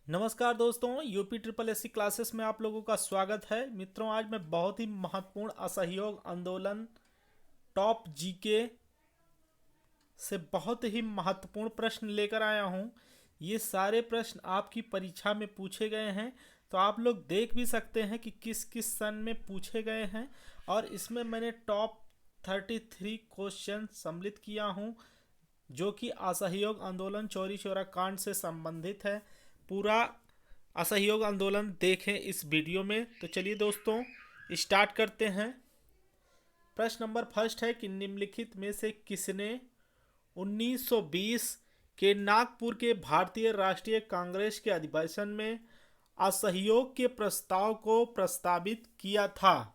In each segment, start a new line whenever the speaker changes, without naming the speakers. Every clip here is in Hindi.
नमस्कार दोस्तों, यूपी ट्रिपल एससी क्लासेस में आप लोगों का स्वागत है। मित्रों, आज मैं बहुत ही महत्वपूर्ण असहयोग आंदोलन टॉप जीके से बहुत ही महत्वपूर्ण प्रश्न लेकर आया हूं। ये सारे प्रश्न आपकी परीक्षा में पूछे गए हैं, तो आप लोग देख भी सकते हैं कि किस किस सन में पूछे गए हैं। और इसमें मैंने टॉप 33 क्वेश्चन सम्मिलित किया हूं, जो कि असहयोग आंदोलन चौरी चौरा कांड से संबंधित है। पूरा असहयोग आंदोलन देखें इस वीडियो में। तो चलिए दोस्तों, स्टार्ट करते हैं। प्रश्न नंबर फर्स्ट है कि निम्नलिखित में से किसने 1920 के नागपुर के भारतीय राष्ट्रीय कांग्रेस के अधिवेशन में असहयोग के प्रस्ताव को प्रस्तावित किया था।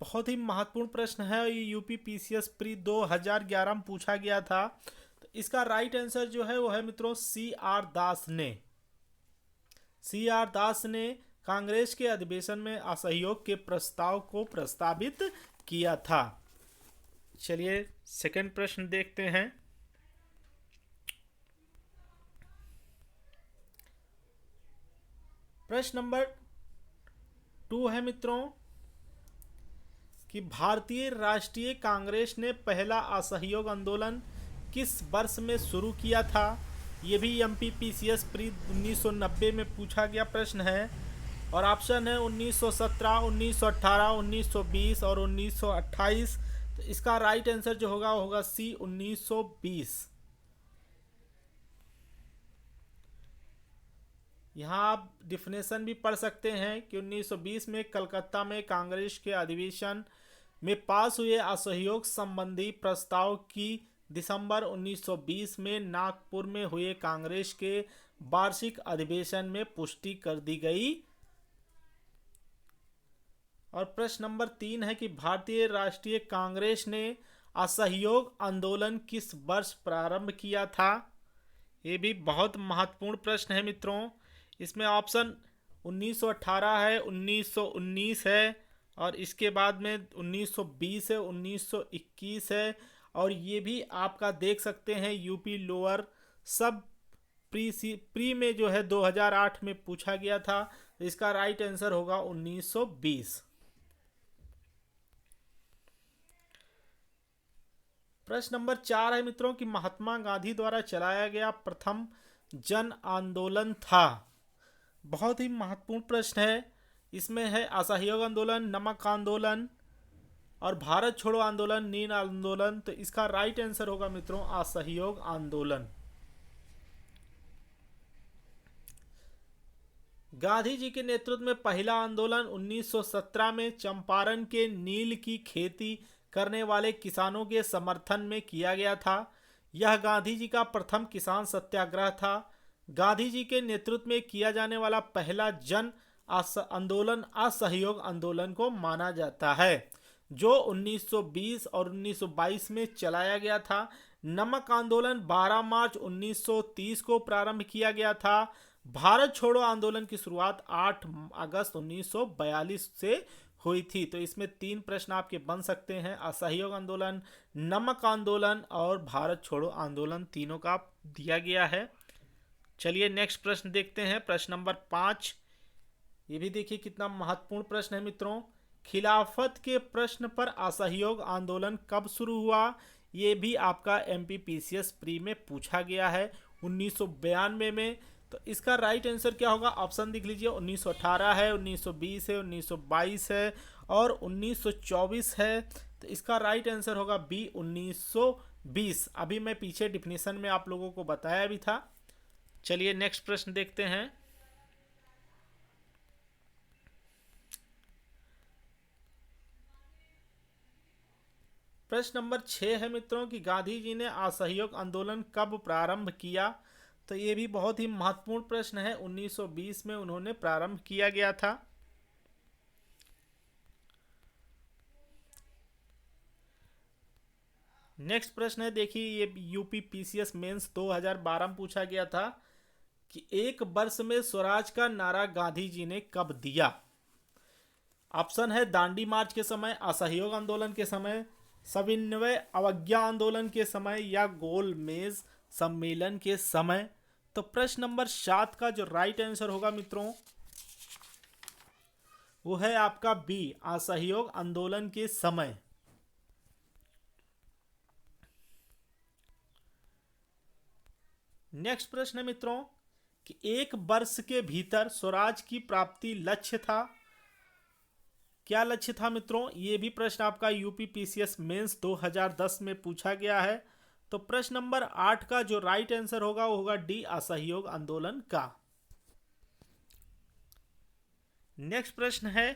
बहुत ही महत्वपूर्ण प्रश्न है। ये यूपी पीसीएस प्री 2011 में पूछा गया था। तो इसका राइट आंसर जो है वो है मित्रों सी आर दास ने कांग्रेस के अधिवेशन में असहयोग के प्रस्ताव को प्रस्तावित किया था। चलिए सेकंड प्रश्न देखते हैं। प्रश्न नंबर 2 है मित्रों कि भारतीय राष्ट्रीय कांग्रेस ने पहला असहयोग आंदोलन किस वर्ष में शुरू किया था। ये भी एमपीपीसीएस प्री 1990 में पूछा गया प्रश्न है। और ऑप्शन है 1917, 1918, 1920 और 1928। तो इसका राइट आंसर जो होगा सी 1920। यहाँ आप डिफिनेशन भी पढ़ सकते हैं कि 1920 में कलकत्ता में कांग्रेस के अधिवेशन में पास हुए असहयोग संबंधी प्रस्ताव की दिसंबर 1920 में नागपुर में हुए कांग्रेस के वार्षिक अधिवेशन में पुष्टि कर दी गई। और प्रश्न नंबर 3 है कि भारतीय राष्ट्रीय कांग्रेस ने असहयोग आंदोलन किस वर्ष प्रारंभ किया था। ये भी बहुत महत्वपूर्ण प्रश्न है मित्रों। इसमें ऑप्शन 1918 है, 1919 है, और इसके बाद में 1920 है, 1921 है, और ये भी आपका देख सकते हैं यूपी लोअर सब प्री में जो है 2008 में पूछा गया था। तो इसका राइट आंसर होगा 1920। प्रश्न नंबर 4 है मित्रों कि महात्मा गांधी द्वारा चलाया गया प्रथम जन आंदोलन था। बहुत ही महत्वपूर्ण प्रश्न है। इसमें है असहयोग आंदोलन, नमक आंदोलन और भारत छोड़ो आंदोलन, नील आंदोलन। तो इसका राइट आंसर होगा मित्रों असहयोग आंदोलन। गांधी जी के नेतृत्व में पहला आंदोलन 1917 में चंपारण के नील की खेती करने वाले किसानों के समर्थन में किया गया था। यह गांधी जी का प्रथम किसान सत्याग्रह था। गांधी जी के नेतृत्व में किया जाने वाला पहला जन आंदोलन असहयोग आंदोलन को माना जाता है, जो 1920 और 1922 में चलाया गया था। नमक आंदोलन 12 मार्च 1930 को प्रारंभ किया गया था। भारत छोड़ो आंदोलन की शुरुआत 8 अगस्त 1942 से हुई थी। तो इसमें 3 प्रश्न आपके बन सकते हैं। असहयोग आंदोलन, नमक आंदोलन और भारत छोड़ो आंदोलन, तीनों का दिया गया है। चलिए नेक्स्ट प्रश्न देखते हैं। प्रश्न नंबर 5। ये भी देखिए कितना महत्वपूर्ण प्रश्न है मित्रों। खिलाफत के प्रश्न पर असहयोग आंदोलन कब शुरू हुआ। ये भी आपका एमपीपीसीएस प्री में पूछा गया है 1992 में। तो इसका राइट आंसर क्या होगा, ऑप्शन देख लीजिए। 1918 है, 1920 है, 1922 है और 1924 है। तो इसका राइट आंसर होगा बी 1920। अभी मैं पीछे डिफिनेशन में आप लोगों को बताया भी था। चलिए नेक्स्ट प्रश्न देखते हैं। प्रश्न नंबर 6 है मित्रों कि गांधी जी ने असहयोग आंदोलन कब प्रारंभ किया। तो ये भी बहुत ही महत्वपूर्ण प्रश्न है। 1920 में उन्होंने प्रारंभ किया गया था। नेक्स्ट प्रश्न है, देखिए ये यूपी पीसीएस मेंस 2012 में पूछा गया था कि एक वर्ष में स्वराज का नारा गांधी जी ने कब दिया। ऑप्शन है दांडी मार्च के समय, असहयोग आंदोलन के समय, सविनय अवज्ञा आंदोलन के समय या गोल मेज सम्मेलन के समय। तो प्रश्न नंबर 7 का जो राइट आंसर होगा मित्रों वो है आपका बी, असहयोग आंदोलन के समय। नेक्स्ट प्रश्न है मित्रों कि एक वर्ष के भीतर स्वराज की प्राप्ति लक्ष्य था। क्या लक्ष्य था मित्रों? ये भी प्रश्न आपका यूपी पीसीएस मेंस 2010 में पूछा गया है। तो प्रश्न नंबर 8 का जो राइट आंसर होगा वो होगा डी, असहयोग आंदोलन का। नेक्स्ट प्रश्न है,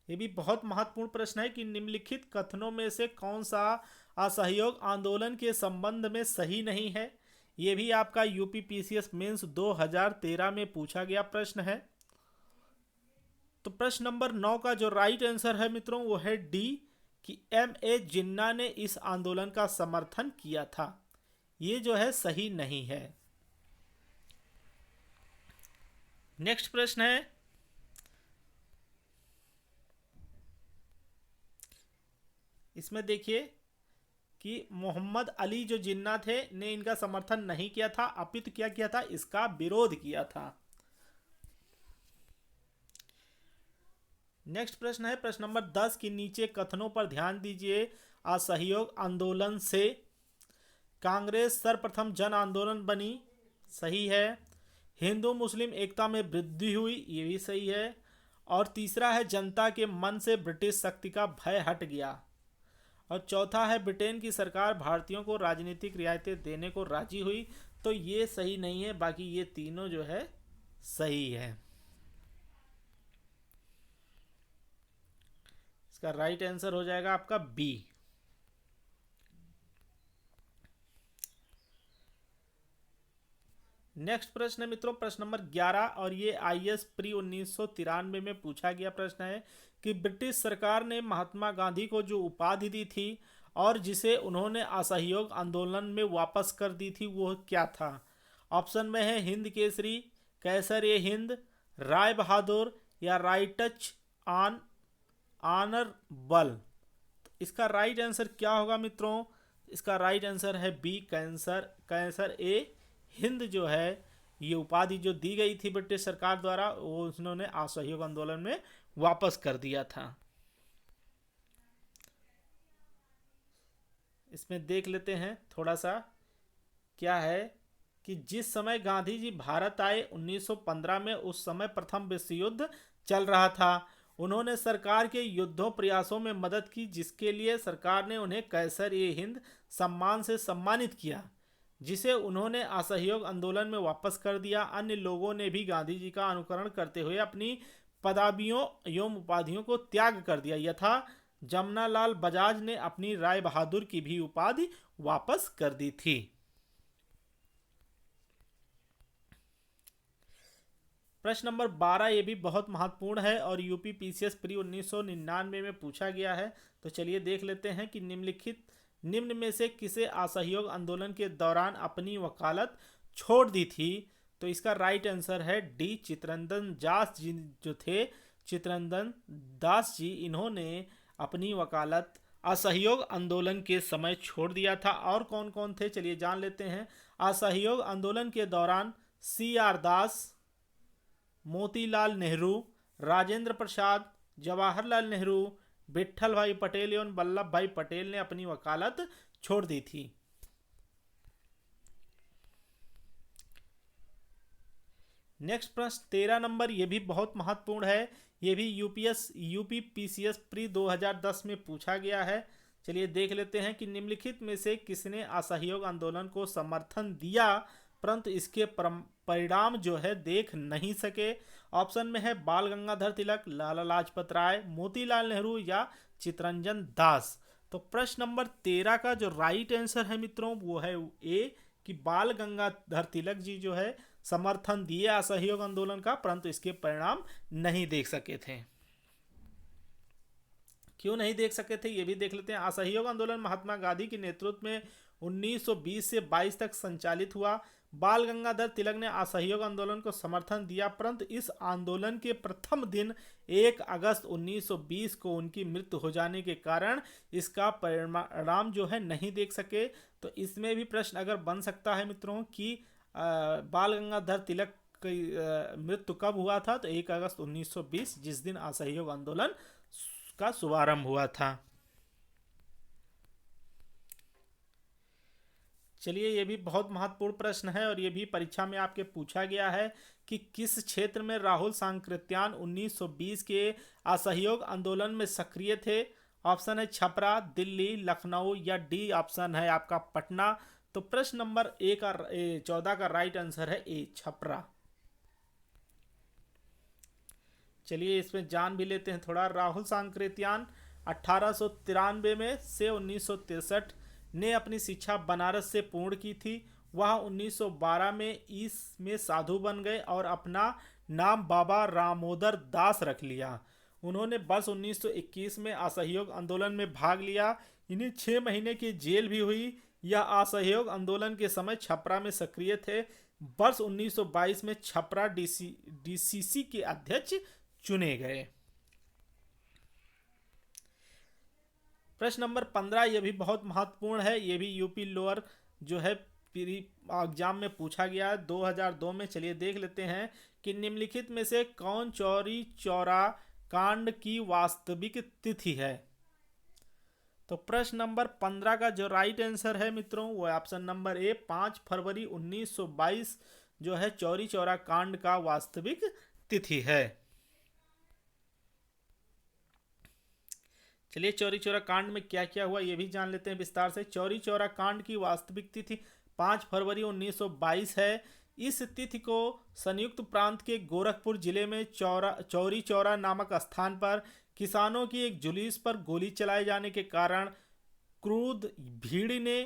ये भी बहुत महत्वपूर्ण प्रश्न है कि निम्नलिखित कथनों में से कौन सा असहयोग आंदोलन के संबंध में सही नहीं है। ये भी आपका यूपी पीसीएस मेंस 2013 में पूछा गया प्रश्न है। तो प्रश्न नंबर 9 का जो राइट आंसर है मित्रों वो है डी, कि M.A. जिन्ना ने इस आंदोलन का समर्थन किया था। ये जो है सही नहीं है। नेक्स्ट प्रश्न है, इसमें देखिए कि मोहम्मद अली जो जिन्ना थे ने इनका समर्थन नहीं किया था, अपितु क्या किया था, इसका विरोध किया था। नेक्स्ट प्रश्न है प्रश्न नंबर 10 के नीचे कथनों पर ध्यान दीजिए। असहयोग आंदोलन से कांग्रेस सर्वप्रथम जन आंदोलन बनी, सही है। हिंदू मुस्लिम एकता में वृद्धि हुई, ये भी सही है। और तीसरा है जनता के मन से ब्रिटिश शक्ति का भय हट गया। और चौथा है ब्रिटेन की सरकार भारतीयों को राजनीतिक रियायतें देने को राजी हुई। तो ये सही नहीं है, बाकी ये तीनों जो है सही है। इसका राइट आंसर हो जाएगा आपका बी। नेक्स्ट प्रश्न है मित्रों प्रश्न नंबर 11 और ये आईएएस प्री 1993 में पूछा गया प्रश्न है कि ब्रिटिश सरकार ने महात्मा गांधी को जो उपाधि दी थी और जिसे उन्होंने असहयोग आंदोलन में वापस कर दी थी वो क्या था। ऑप्शन में है हिंद केसरी, कैसर ए हिंद, राय बहादुर या राइटच ऑन ऑनर बल। इसका राइट आंसर क्या होगा मित्रों? इसका राइट आंसर है बी, कैंसर ए हिंद जो है ये उपाधि जो दी गई थी ब्रिटिश सरकार द्वारा वो उन्होंने असहयोग आंदोलन में वापस कर दिया था। इसमें देख लेते हैं थोड़ा सा क्या है कि जिस समय गांधी जी भारत आए 1915 में, उस समय प्रथम विश्व युद्ध चल रहा था। उन्होंने सरकार के युद्धों प्रयासों में मदद की, जिसके लिए सरकार ने उन्हें कैसर ए हिंद सम्मान से सम्मानित किया, जिसे उन्होंने असहयोग आंदोलन में वापस कर दिया। अन्य लोगों ने भी गांधी जी का अनुकरण करते हुए अपनी पदवियों एवं उपाधियों को त्याग कर दिया। यथा जमनालाल बजाज ने अपनी राय बहादुर की भी उपाधि वापस कर दी थी। प्रश्न नंबर 12 ये भी बहुत महत्वपूर्ण है और यूपी पीसीएस प्री 1999 में पूछा गया है। तो चलिए देख लेते हैं कि निम्न में से किसे असहयोग आंदोलन के दौरान अपनी वकालत छोड़ दी थी। तो इसका राइट आंसर है डी, चित्तरंजन दास जी जो थे, चित्तरंजन दास जी, इन्होंने अपनी वकालत असहयोग आंदोलन के समय छोड़ दिया था। और कौन कौन थे चलिए जान लेते हैं। असहयोग आंदोलन के दौरान CR दास, मोतीलाल नेहरू, राजेंद्र प्रसाद, जवाहरलाल नेहरू, विट्ठल भाई पटेल एवं वल्लभ भाई पटेल ने अपनी वकालत छोड़ दी थी। नेक्स्ट प्रश्न 13 नंबर ये भी बहुत महत्वपूर्ण है। ये भी यूपी पीसीएस प्री 2010 में पूछा गया है। चलिए देख लेते हैं कि निम्नलिखित में से किसने असहयोग आंदोलन को समर्थन दिया परंतु इसके परिणाम जो है देख नहीं सके। ऑप्शन में है बाल गंगाधर तिलक, लाला लाजपत राय, मोतीलाल नेहरू या चित्तरंजन दास। तो प्रश्न नंबर 13 का जो राइट आंसर है मित्रों वो है ए, कि बाल गंगाधर तिलक जी जो है समर्थन दिए असहयोग आंदोलन का परंतु इसके परिणाम नहीं देख सके थे। क्यों नहीं देख सके थे ये भी देख लेते हैं। असहयोग आंदोलन महात्मा गांधी के नेतृत्व में 1920 से 22 तक संचालित हुआ। बाल गंगाधर तिलक ने असहयोग आंदोलन को समर्थन दिया परंतु इस आंदोलन के प्रथम दिन 1 अगस्त 1920 को उनकी मृत्यु हो जाने के कारण इसका परिणाम जो है नहीं देख सके। तो इसमें भी प्रश्न अगर बन सकता है मित्रों कि बाल गंगाधर तिलक की मृत्यु कब हुआ था? तो 1 अगस्त 1920, जिस दिन असहयोग आंदोलन का शुभारंभ हुआ था। चलिए, ये भी बहुत महत्वपूर्ण प्रश्न है और ये भी परीक्षा में आपके पूछा गया है कि किस क्षेत्र में राहुल सांकृत्यान 1920 के असहयोग आंदोलन में सक्रिय थे? ऑप्शन है छपरा, दिल्ली, लखनऊ या डी ऑप्शन है आपका पटना। तो प्रश्न नंबर 14 का राइट आंसर है ए, छपरा। चलिए, इसमें जान भी लेते हैं थोड़ा। राहुल सांकृत्यान 1893 में से 1963 ने अपनी शिक्षा बनारस से पूर्ण की थी। वह 1912 में इसमें साधु बन गए और अपना नाम बाबा रामोदर दास रख लिया। उन्होंने वर्ष 1921 में असहयोग आंदोलन में भाग लिया। इन्हें 6 महीने की जेल भी हुई। यह असहयोग आंदोलन के समय छपरा में सक्रिय थे। वर्ष 1922 में छपरा डीसीसी के अध्यक्ष चुने गए। प्रश्न नंबर 15, यह भी बहुत महत्वपूर्ण है। यह भी यूपी लोअर जो है एग्जाम में पूछा गया है 2002 में। चलिए देख लेते हैं कि निम्नलिखित में से कौन चौरी चौरा कांड की वास्तविक तिथि है? तो प्रश्न नंबर 15 का जो राइट आंसर है मित्रों, वो ऑप्शन नंबर ए, 5 फरवरी 1922 जो है चौरी चौरा कांड का वास्तविक तिथि है। चलिए, चौरी चौरा कांड में क्या क्या हुआ ये भी जान लेते हैं विस्तार से। चौरी चौरा कांड की वास्तविक तिथि 5 फरवरी 1922 है। इस तिथि को संयुक्त प्रांत के गोरखपुर जिले में चौरी चौरा नामक स्थान पर किसानों की एक जुलूस पर गोली चलाए जाने के कारण क्रुद्ध भीड़ ने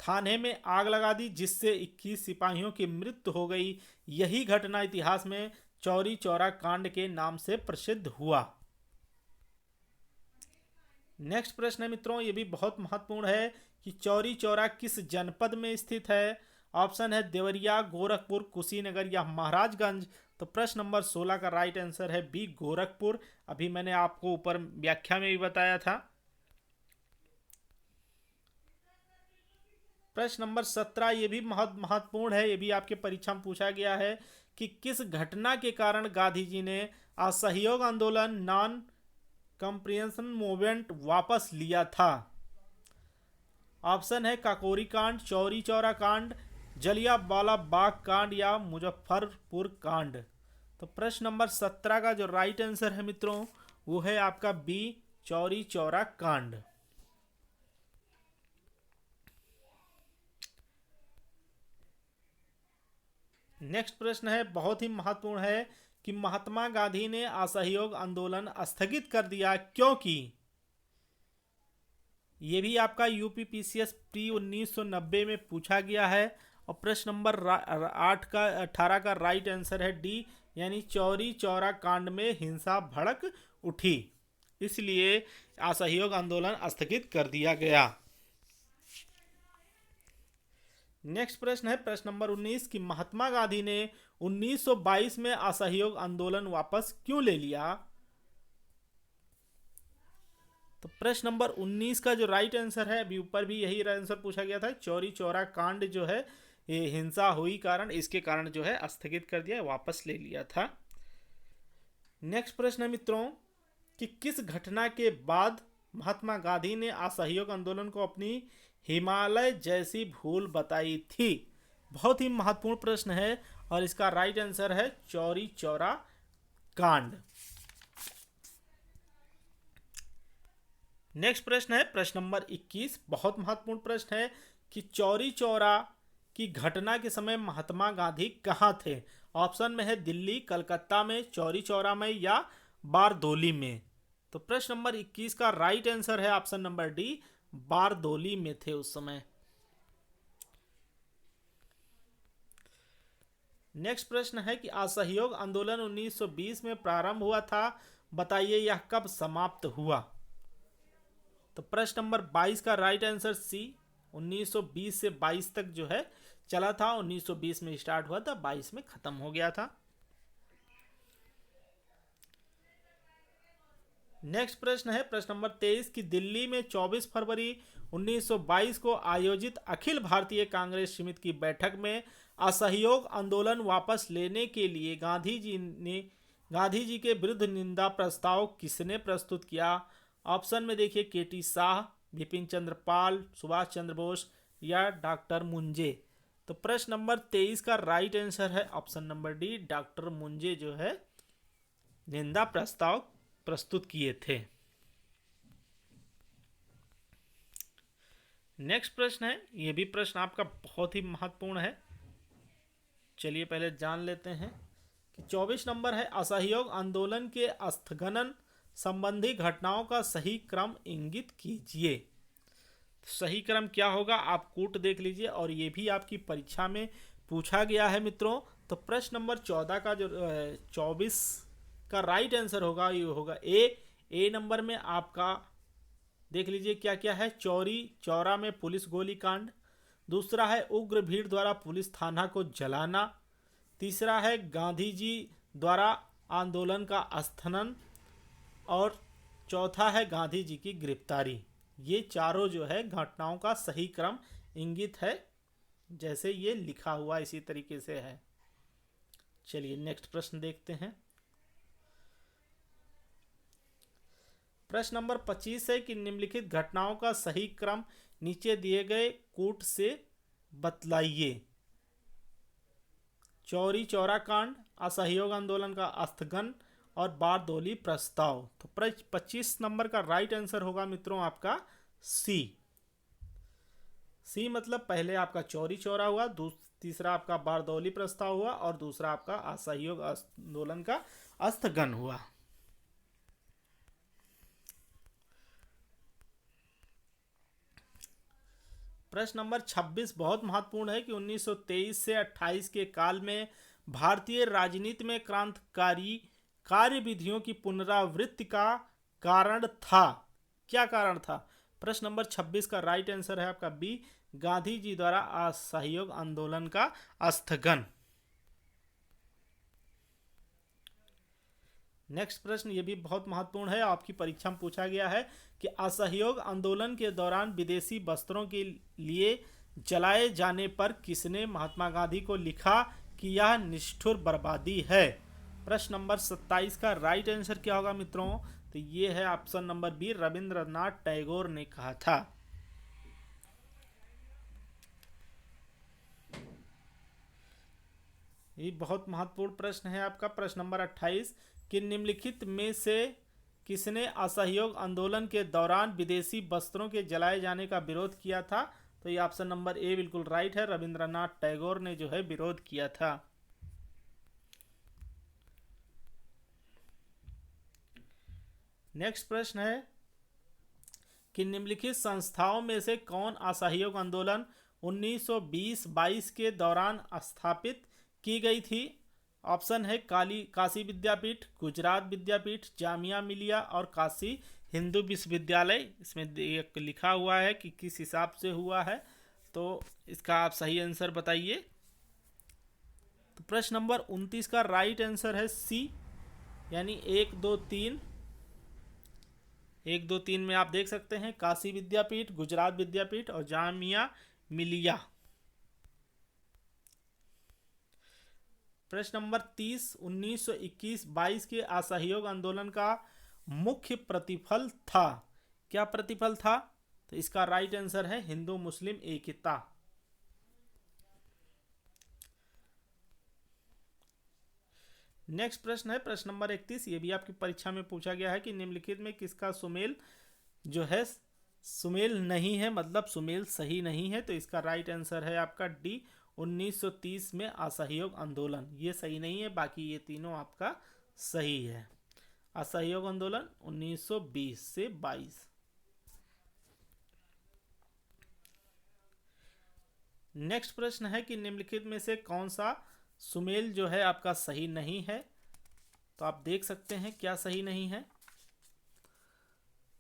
थाने में आग लगा दी, जिससे 21 सिपाहियों की मृत्यु हो गई। यही घटना इतिहास में चौरी चौरा कांड के नाम से प्रसिद्ध हुआ। नेक्स्ट प्रश्न है मित्रों, ये भी बहुत महत्वपूर्ण है कि चौरी चौरा किस जनपद में स्थित है? ऑप्शन है देवरिया, गोरखपुर, कुशीनगर या महाराजगंज। तो प्रश्न नंबर 16 का राइट आंसर है बी, गोरखपुर। अभी मैंने आपको ऊपर व्याख्या में भी बताया था। प्रश्न नंबर 17, ये भी महत्वपूर्ण है। ये भी आपके परीक्षा में पूछा गया है कि किस घटना के कारण गांधी जी ने असहयोग आंदोलन नॉन कंप्रिहेंशन मूवमेंट वापस लिया था? ऑप्शन है काकोरी कांड, चौरी चौरा कांड, जलियांवाला बाग कांड या मुजफ्फरपुर कांड। तो प्रश्न नंबर 17 का जो राइट आंसर है मित्रों, वो है आपका बी, चौरी चौरा कांड। नेक्स्ट प्रश्न है, बहुत ही महत्वपूर्ण है कि महात्मा गांधी ने असहयोग आंदोलन स्थगित कर दिया क्योंकि? ये भी आपका यूपीपीसीएस प्री 1990 में पूछा गया है। और प्रश्न नंबर 18 का राइट आंसर है डी, यानी चौरी चौरा कांड में हिंसा भड़क उठी, इसलिए असहयोग आंदोलन स्थगित कर दिया गया। नेक्स्ट प्रश्न है प्रश्न नंबर 19 कि महात्मा गांधी ने 1922 में असहयोग आंदोलन वापस क्यों ले लिया? तो प्रश्न नंबर 19 का जो राइट आंसर है, अभी ऊपर भी यही आंसर पूछा गया था, चौरी चौरा कांड जो है ये हिंसा हुई कारण, इसके कारण जो है स्थगित कर दिया, वापस ले लिया था। नेक्स्ट प्रश्न है मित्रों कि किस घटना के बाद महात्मा गांधी ने असहयोग आंदोलन को अपनी हिमालय जैसी भूल बताई थी? बहुत ही महत्वपूर्ण प्रश्न है और इसका राइट आंसर है चौरी चौरा कांड। नेक्स्ट प्रश्न है प्रश्न नंबर 21, बहुत महत्वपूर्ण प्रश्न है कि चौरी चौरा की घटना के समय महात्मा गांधी कहाँ थे? ऑप्शन में है दिल्ली, कलकत्ता में, चौरी चौरा में या बारदोली में। तो प्रश्न नंबर 21 का राइट आंसर है ऑप्शन नंबर डी, बारदोली में थे उस समय। नेक्स्ट प्रश्न है कि असहयोग आंदोलन 1920 में प्रारंभ हुआ था, बताइए यह कब समाप्त हुआ? तो प्रश्न नंबर 22 का राइट आंसर सी, 1920 से 22 तक जो है चला था। 1920 में स्टार्ट हुआ था, 22 में खत्म हो गया था। नेक्स्ट प्रश्न है प्रश्न नंबर 23 कि दिल्ली में 24 फरवरी 1922 को आयोजित अखिल भारतीय कांग्रेस समिति की बैठक में असहयोग आंदोलन वापस लेने के लिए गांधी जी के विरुद्ध निंदा प्रस्ताव किसने प्रस्तुत किया? ऑप्शन में देखिए केटी शाह, बिपिन चंद्र पाल, सुभाष चंद्र बोस या डॉक्टर मुंजे। तो प्रश्न नंबर 23 का राइट आंसर है option number D, doctor Munje जो है निंदा प्रस्ताव प्रस्तुत किए थे। नेक्स्ट प्रश्न है, यह भी प्रश्न आपका बहुत ही महत्वपूर्ण है। चलिए पहले जान लेते हैं कि 24 नंबर है, असहयोग आंदोलन के स्थगन संबंधी घटनाओं का सही क्रम इंगित कीजिए। सही क्रम क्या होगा आप कूट देख लीजिए, और ये भी आपकी परीक्षा में पूछा गया है मित्रों। तो प्रश्न नंबर 14 का जो 24 का राइट आंसर होगा ये होगा ए नंबर में आपका देख लीजिए क्या क्या है। चौरी चौरा में पुलिस गोलीकांड, दूसरा है उग्र भीड़ द्वारा पुलिस थाना को जलाना, तीसरा है गांधी जी द्वारा आंदोलन का स्थगन, और चौथा है गांधी जी की गिरफ्तारी। ये चारों जो है घटनाओं का सही क्रम इंगित है, जैसे ये लिखा हुआ इसी तरीके से है। चलिए नेक्स्ट प्रश्न देखते हैं। प्रश्न नंबर 25 है कि निम्नलिखित घटनाओं का सही क्रम नीचे दिए गए कूट से बतलाइए। चौरी चौरा कांड, असहयोग आंदोलन का स्थगन और बारदोली प्रस्ताव। तो 25 नंबर का राइट आंसर होगा मित्रों आपका सी। सी मतलब पहले आपका चौरी चौरा हुआ, तीसरा आपका बारदौली प्रस्ताव हुआ, और दूसरा आपका असहयोग आंदोलन का स्थगन हुआ। प्रश्न नंबर 26 बहुत महत्वपूर्ण है कि 1923 से 28 के काल में भारतीय राजनीति में क्रांतिकारी कार्यविधियों की पुनरावृत्ति का कारण था। क्या कारण था? प्रश्न नंबर 26 का राइट आंसर है आपका बी, गांधी जी द्वारा असहयोग आंदोलन का स्थगन। नेक्स्ट प्रश्न ये भी बहुत महत्वपूर्ण है, आपकी परीक्षा में पूछा गया है कि असहयोग आंदोलन के दौरान विदेशी वस्त्रों के लिए जलाए जाने पर किसने महात्मा गांधी को लिखा कि यह निष्ठुर बर्बादी है? प्रश्न नंबर 27 का राइट आंसर क्या होगा मित्रों? तो ये है option number B, Rabindranath Tagore ने कहा था। ये बहुत महत्वपूर्ण प्रश्न है आपका। प्रश्न नंबर 28 कि निम्नलिखित में से किसने असहयोग आंदोलन के दौरान विदेशी वस्त्रों के जलाए जाने का विरोध किया था? तो ये ऑप्शन नंबर ए बिल्कुल राइट है, रविंद्रनाथ टैगोर ने जो है विरोध किया था। नेक्स्ट प्रश्न है कि निम्नलिखित संस्थाओं में से कौन असहयोग आंदोलन 1920-22 के दौरान स्थापित की गई थी? ऑप्शन है काशी विद्यापीठ, गुजरात विद्यापीठ, जामिया मिलिया और काशी हिंदू विश्वविद्यालय। इसमें लिखा हुआ है कि किस हिसाब से हुआ है, तो इसका आप सही आंसर बताइए। तो प्रश्न नंबर 29 का राइट आंसर है सी, यानी 1 2 3। 1 2 3 में आप देख सकते हैं काशी विद्यापीठ, गुजरात विद्यापीठ और जामिया मिलिया। प्रश्न नंबर 30 1921-22 के असहयोग आंदोलन का मुख्य प्रतिफल था। क्या प्रतिफल था? तो इसका राइट आंसर है हिंदू मुस्लिम एकता। नेक्स्ट प्रश्न है प्रश्न नंबर 31, ये भी आपकी परीक्षा में पूछा गया है कि निम्नलिखित में किसका सुमेल जो है सुमेल नहीं है, मतलब सुमेल सही नहीं है। तो इसका राइट आंसर है आपका डी, 1930 में असहयोग आंदोलन। ये सही नहीं है, बाकी ये तीनों आपका सही है। असहयोग आंदोलन 1920 से 22। नेक्स्ट प्रश्न है कि निम्नलिखित में से कौन सा सुमेल जो है आपका सही नहीं है? तो आप देख सकते हैं क्या सही नहीं है।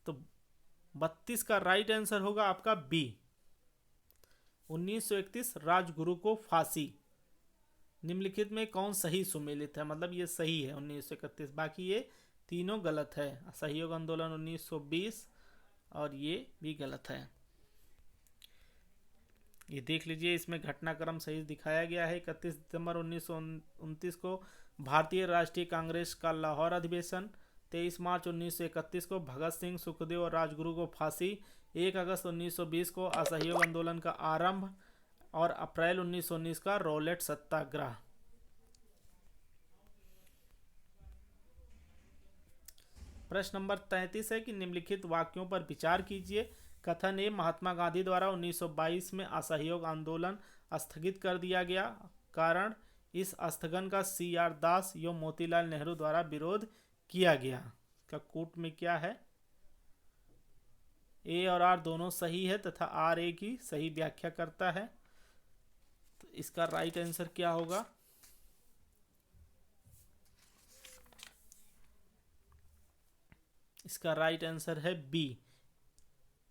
तो 32 का राइट आंसर होगा आपका बी, 1931 राजगुरु को फांसी। निम्नलिखित में कौन सही सुमेलित है? मतलब ये सही है 1931, बाकी ये तीनों गलत है। असहयोग आंदोलन 1920 और ये भी गलत है। ये देख लीजिए, इसमें घटनाक्रम सही दिखाया गया है। 31 दिसंबर 1929 को भारतीय राष्ट्रीय कांग्रेस का लाहौर अधिवेशन, 23 मार्च 1931 को भगत सिंह, सुखदेव और राजगुरु को फांसी, 1 अगस्त 1920 को असहयोग आंदोलन का आरंभ और अप्रैल 1919 का रॉलेट सत्याग्रह। प्रश्न नंबर 33 है कि निम्नलिखित वाक्यों पर विचार कीजिए। कथन ए, महात्मा गांधी द्वारा 1922 में असहयोग आंदोलन स्थगित कर दिया गया। कारण, इस स्थगन का CR दास एवं मोतीलाल नेहरू द्वारा विरोध किया गया। का कोट में क्या है? ए और आर दोनों सही है तथा आर ए की सही व्याख्या करता है। तो इसका राइट आंसर क्या होगा? इसका राइट आंसर है बी।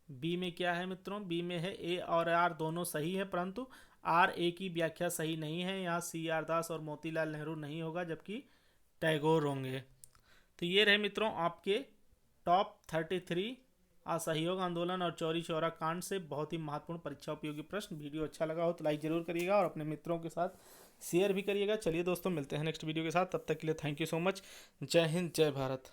बी में क्या है मित्रों? बी में है ए और आर दोनों सही है, परंतु आर ए की व्याख्या सही नहीं है। यहाँ CR दास और मोतीलाल नेहरू नहीं होगा, जबकि टैगोर होंगे। तो ये रहे मित्रों आपके टॉप 33 असहयोग आंदोलन और चौरी चौरा कांड से बहुत ही महत्वपूर्ण परीक्षा उपयोगी प्रश्न। वीडियो अच्छा लगा हो तो लाइक जरूर करिएगा और अपने मित्रों के साथ शेयर भी करिएगा। चलिए दोस्तों, मिलते हैं नेक्स्ट वीडियो के साथ। तब तक के लिए थैंक यू सो मच। जय हिंद, जय भारत।